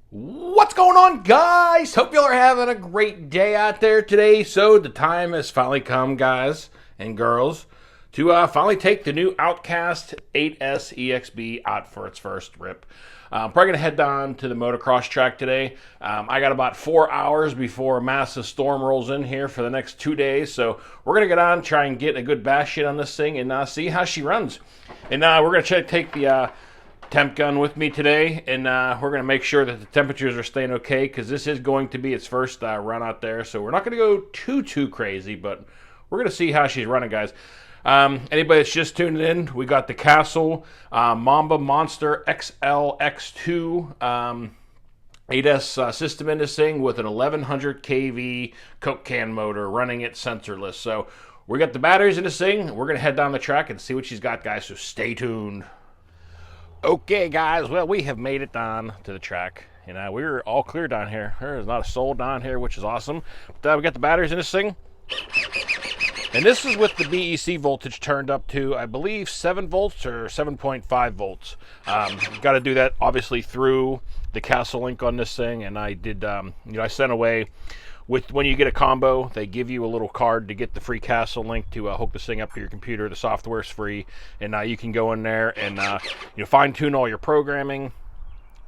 What's going on, guys? Hope y'all are having a great day out there today. So the time has finally come, guys and girls, to finally take the new Outcast 8S EXB out for its first rip. I'm probably going to head down to the motocross track today. I got about 4 hours before a massive storm rolls in here for the next 2 days. So we're going to get on, try and get a good bash in on this thing and see how she runs. And we're going to take the temp gun with me today, and we're going to make sure that the temperatures are staying okay, because this is going to be its first run out there. So we're not going to go too crazy, but we're going to see how she's running, guys. Anybody that's just tuning in, we got the Castle Mamba Monster XLX2 8S system in this thing with an 1100 kV Coke can motor running it sensorless. So we got the batteries in this thing. We're going to head down the track and see what she's got, guys, so stay tuned. Okay, guys, well, we have made it down to the track. We're all clear down here. There's not a soul down here, which is awesome. But we got the batteries in this thing. And this is with the BEC voltage turned up to, I believe, 7 volts or 7.5 volts. Got to do that, obviously, through the Castle link on this thing. And I did, I sent away, when you get a combo, they give you a little card to get the free Castle link to hook this thing up to your computer. The software's free. And you can go in there and fine-tune all your programming.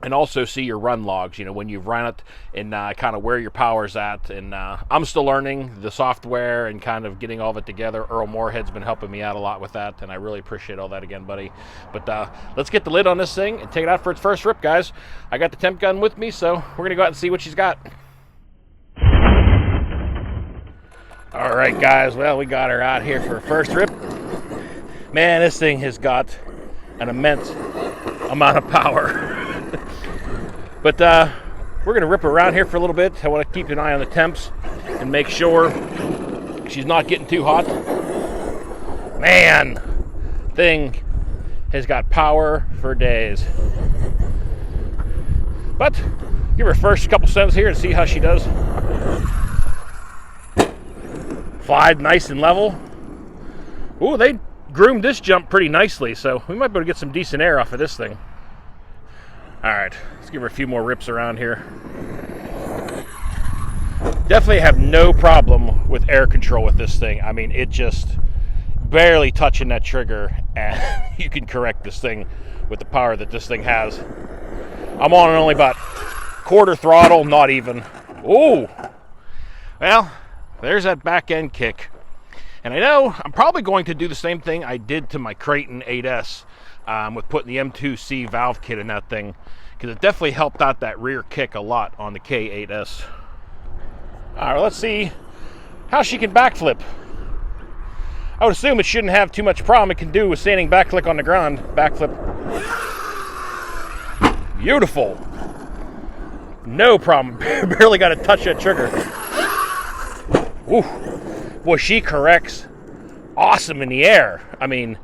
And also see your run logs, when you've run it, and kind of where your power's at. And I'm still learning the software and kind of getting all of it together. Earl Moorhead's been helping me out a lot with that, and I really appreciate all that again, buddy. But let's get the lid on this thing and take it out for its first rip, guys. I got the temp gun with me, so we're going to go out and see what she's got. All right, guys, well, we got her out here for her first rip. Man, this thing has got an immense amount of power. But we're going to rip around here for a little bit. I want to keep an eye on the temps and make sure she's not getting too hot. Man, thing has got power for days. But give her first couple steps here and see how she does. Flied nice and level. Ooh, they groomed this jump pretty nicely, so we might be able to get some decent air off of this thing. All right, let's give her a few more rips around here. Definitely have no problem with air control with this thing. I mean, it just barely touching that trigger, and you can correct this thing with the power that this thing has. I'm on only about quarter throttle, not even. Ooh, well, there's that back end kick. And I know I'm probably going to do the same thing I did to my Creighton 8S with putting the M2C valve kit in that thing, because it definitely helped out that rear kick a lot on the K8S. All right, let's see how she can backflip. I would assume it shouldn't have too much problem. It can do with standing backflip on the ground. Backflip. Beautiful. No problem. Barely got to touch that trigger. Ooh. Boy, she corrects awesome in the air. I mean,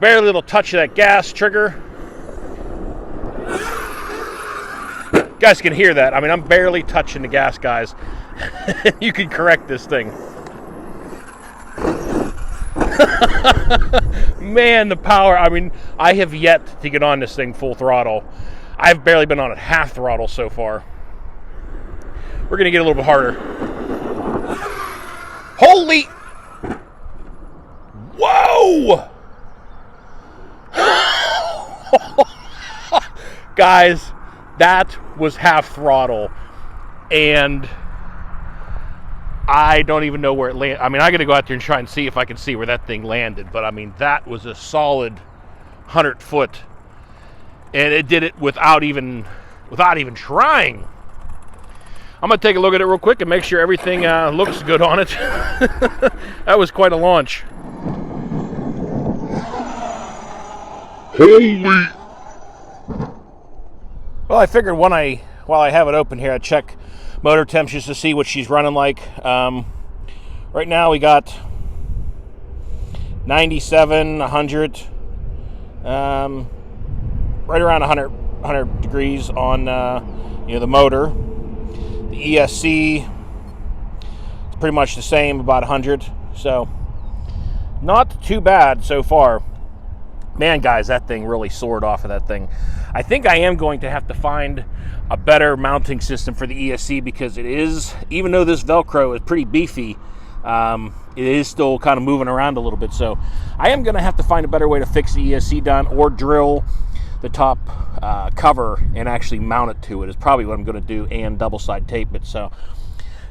barely little touch of that gas trigger. You guys can hear that. I mean, I'm barely touching the gas, guys. You can correct this thing. Man, the power. I mean, I have yet to get on this thing full throttle. I've barely been on it half throttle so far. We're going to get a little bit harder. Holy! Whoa! Guys, that was half throttle, and I don't even know where it landed. I mean, I got to go out there and try and see if I can see where that thing landed, but I mean, that was a solid 100 foot, and it did it without even trying. I'm going to take a look at it real quick and make sure everything looks good on it. That was quite a launch. Holy! Well, I figured while I have it open here, I'd check motor temps just to see what she's running like. Right now we got 97, 100, right around 100 degrees on the motor. The ESC is pretty much the same, about 100. So not too bad so far. man, guys, that thing really soared off of that thing. I think I am going to have to find a better mounting system for the ESC, because it is, even though this Velcro is pretty beefy, it is still kind of moving around a little bit. So I am going to have to find a better way to fix the ESC down, or drill the top cover and actually mount it to it is probably what I'm going to do, and double side tape it. So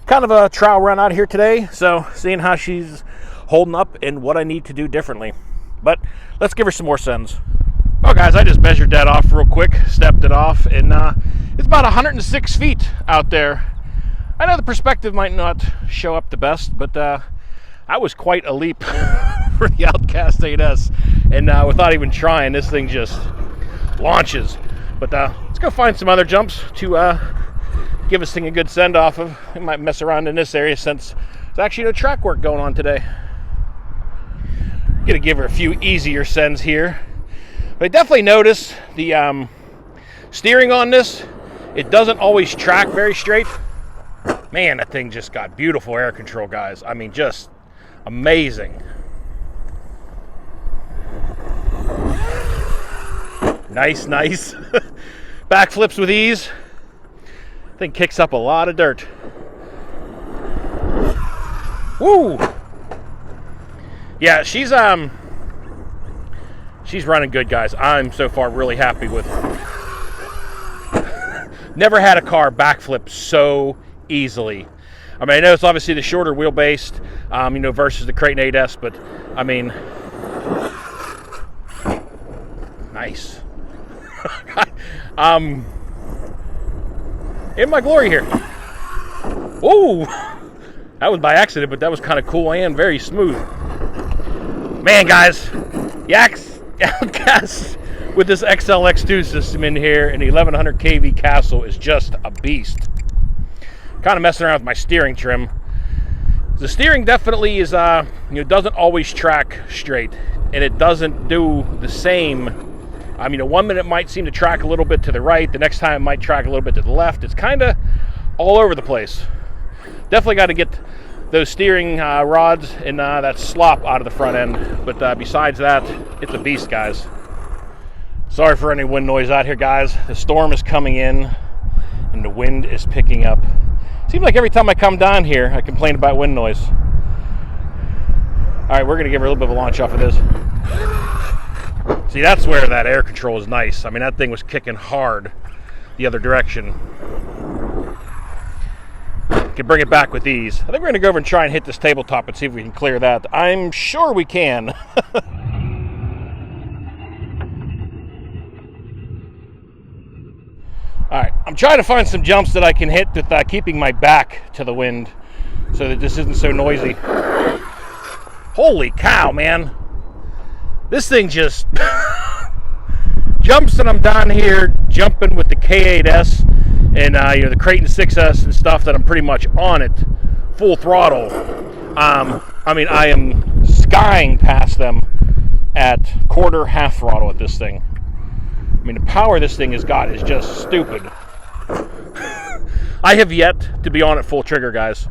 kind of a trial run out here today, so seeing how she's holding up and what I need to do differently. But let's give her some more sends. Well, guys, I just measured that off real quick, stepped it off, and it's about 106 feet out there. I know the perspective might not show up the best, but that was quite a leap for the Outcast 8S. And without even trying, this thing just launches. But let's go find some other jumps to give this thing a good send off of. We might mess around in this area since there's actually no track work going on today. Gonna give her a few easier sends here. But I definitely notice the steering on this, it doesn't always track very straight. Man, that thing just got beautiful air control, guys. I mean, just amazing. Nice, nice. Backflips with ease. Thing kicks up a lot of dirt. Woo! Yeah, she's running good, guys. I'm so far really happy with her. Never had a car backflip so easily. I mean, I know it's obviously the shorter wheelbase, versus the Creighton 8S, but I mean, nice. In my glory here. Ooh, that was by accident, but that was kind of cool and very smooth. Man, guys, Outcast with this XLX2 system in here and the 1100 kV Castle is just a beast. Kind of messing around with my steering trim. The steering definitely is, doesn't always track straight, and it doesn't do the same. I mean, 1 minute it might seem to track a little bit to the right, the next time it might track a little bit to the left. It's kind of all over the place. Definitely got to get those steering rods and that slop out of the front end. But besides that, it's a beast, guys. Sorry for any wind noise out here, guys. The storm is coming in and the wind is picking up. Seems like every time I come down here, I complain about wind noise. All right, we're going to give her a little bit of a launch off of this. See, that's where that air control is nice. I mean, that thing was kicking hard the other direction. Can bring it back with ease. I think we're going to go over and try and hit this tabletop and see if we can clear that. I'm sure we can. All right, I'm trying to find some jumps that I can hit with keeping my back to the wind so that this isn't so noisy. Holy cow, man. This thing just jumps, and I'm down here jumping with the K8S and the Creighton 6S and stuff that I'm pretty much on it full throttle. I mean, I am skying past them at half throttle at this thing. I mean, the power this thing has got is just stupid. I have yet to be on it full trigger, guys.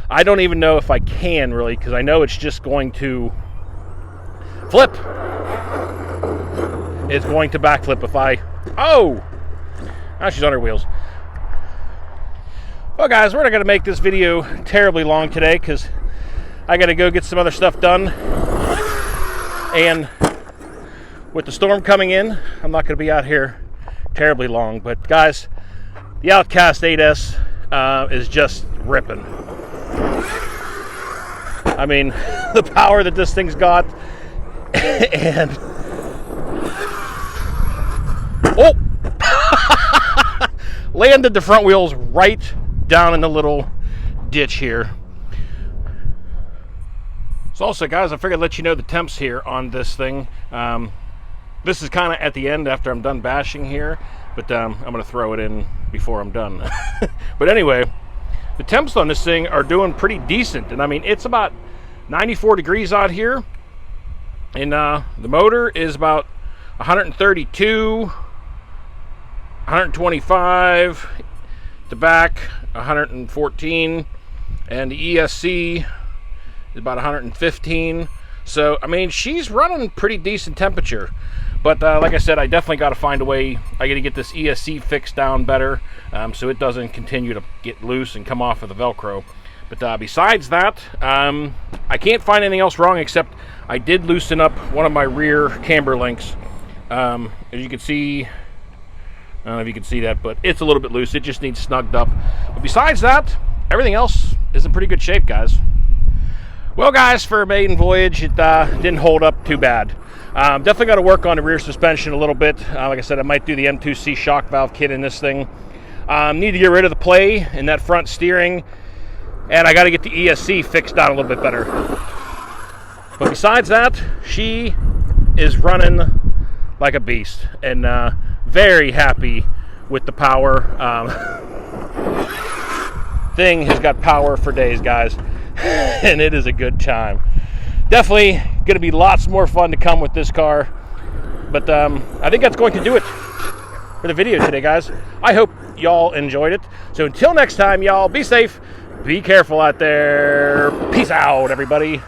I don't even know if I can, really, because I know it's just going to flip. It's going to backflip if I... Oh! Now she's on her wheels. Well, guys, we're not going to make this video terribly long today because I got to go get some other stuff done. And with the storm coming in, I'm not going to be out here terribly long. But, guys, the Outcast 8S is just ripping. I mean, the power that this thing's got. And... Oh! Landed the front wheels right down in the little ditch here. So also, guys, I figured I'd let you know the temps here on this thing. This is kind of at the end after I'm done bashing here, but I'm going to throw it in before I'm done. But anyway, the temps on this thing are doing pretty decent. And I mean, it's about 94 degrees out here. And the motor is about 132, 125, the back 114, and the ESC is about 115. So, I mean, she's running pretty decent temperature. But like I said, I definitely got to find a way. I got to get this ESC fixed down better so it doesn't continue to get loose and come off of the Velcro. But besides that, I can't find anything else wrong except I did loosen up one of my rear camber links. As you can see, I don't know if you can see that, but it's a little bit loose. It just needs snugged up. But besides that, everything else is in pretty good shape, guys. Well, guys, for a maiden voyage, it didn't hold up too bad. Definitely got to work on the rear suspension a little bit. Like I said, I might do the M2C shock valve kit in this thing. Need to get rid of the play in that front steering. And I got to get the ESC fixed down a little bit better. But besides that, she is running like a beast. And very happy with the power. Thing has got power for days, guys. And it is a good time. Definitely going to be lots more fun to come with this car. But I think that's going to do it for the video today, guys. I hope y'all enjoyed it. So until next time, y'all, be safe, be careful out there. Peace out, everybody.